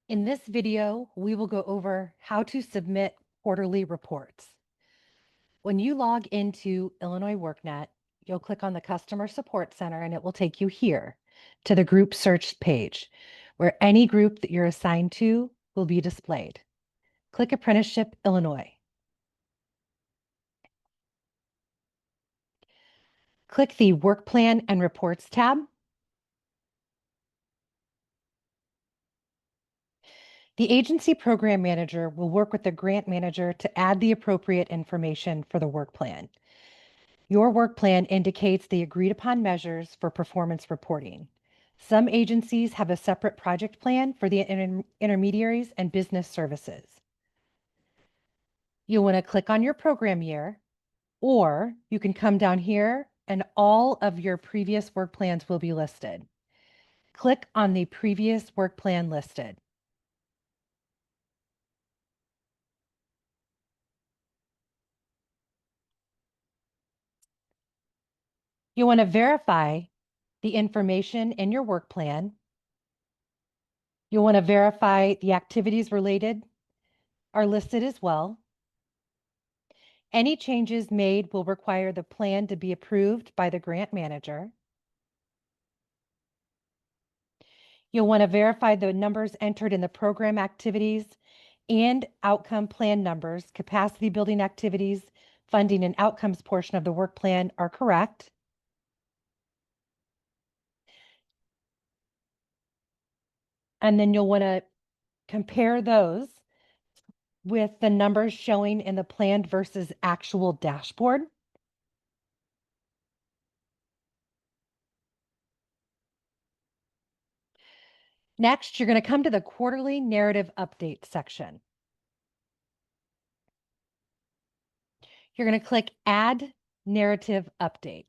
In this video, we will go over how to submit quarterly reports. When you log into Illinois workNet, you'll click on the Customer Support Center and it will take you here to the group search page, where any group that you're assigned to will be displayed. Click Apprenticeship Illinois. Click the Work Plan and Reports tab. The agency program manager will work with the grant manager to add the appropriate information for the work plan. Your work plan indicates the agreed upon measures for performance reporting. Some agencies have a separate project plan for the intermediaries and business services. You'll want to click on your program year, or you can come down here and all of your previous work plans will be listed. Click on the previous work plan listed. You want to verify the information in your work plan. You'll want to verify the activities related are listed as well. Any changes made will require the plan to be approved by the grant manager. You'll want to verify the numbers entered in the program activities and outcome plan numbers, capacity building activities, funding and outcomes portion of the work plan are correct. And then you'll want to compare those with the numbers showing in the planned versus actual dashboard. Next, you're going to come to the quarterly narrative update section. You're going to click Add Narrative Update.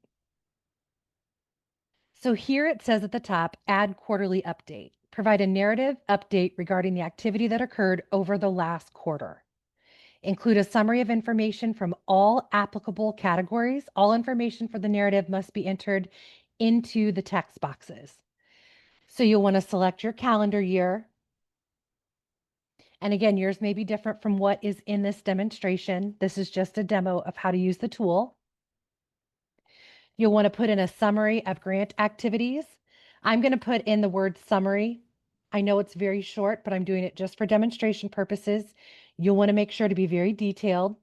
So here it says at the top, Add Quarterly Update. Provide a narrative update regarding the activity that occurred over the last quarter. Include a summary of information from all applicable categories. All information for the narrative must be entered into the text boxes. So you'll want to select your calendar year. And again, yours may be different from what is in this demonstration. This is just a demo of how to use the tool. You'll want to put in a summary of grant activities. I'm going to put in the word summary. I know it's very short, but I'm doing it just for demonstration purposes. You'll want to make sure to be very detailed.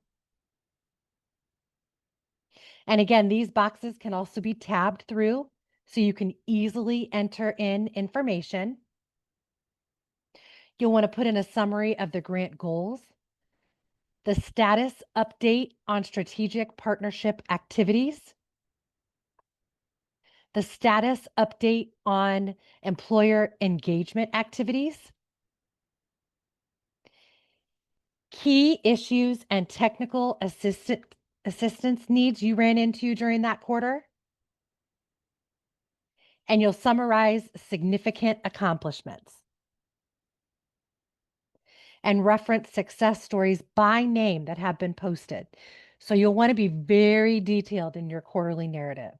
And again, these boxes can also be tabbed through so you can easily enter in information. You'll want to put in a summary of the grant goals, the status update on strategic partnership activities, the status update on employer engagement activities, key issues and technical assistance needs you ran into during that quarter, and you'll summarize significant accomplishments and reference success stories by name that have been posted. So you'll want to be very detailed in your quarterly narrative.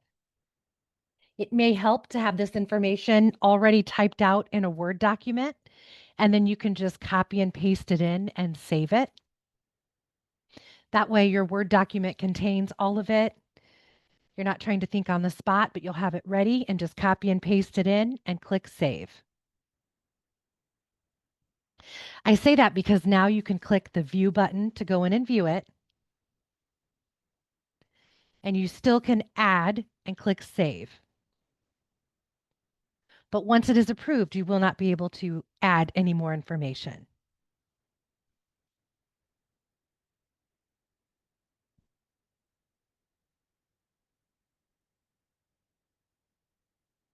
It may help to have this information already typed out in a Word document, and then you can just copy and paste it in and save it. That way your Word document contains all of it. You're not trying to think on the spot, but you'll have it ready and just copy and paste it in and click Save. I say that because now you can click the View button to go in and view it. And you still can add and click Save. But once it is approved, you will not be able to add any more information.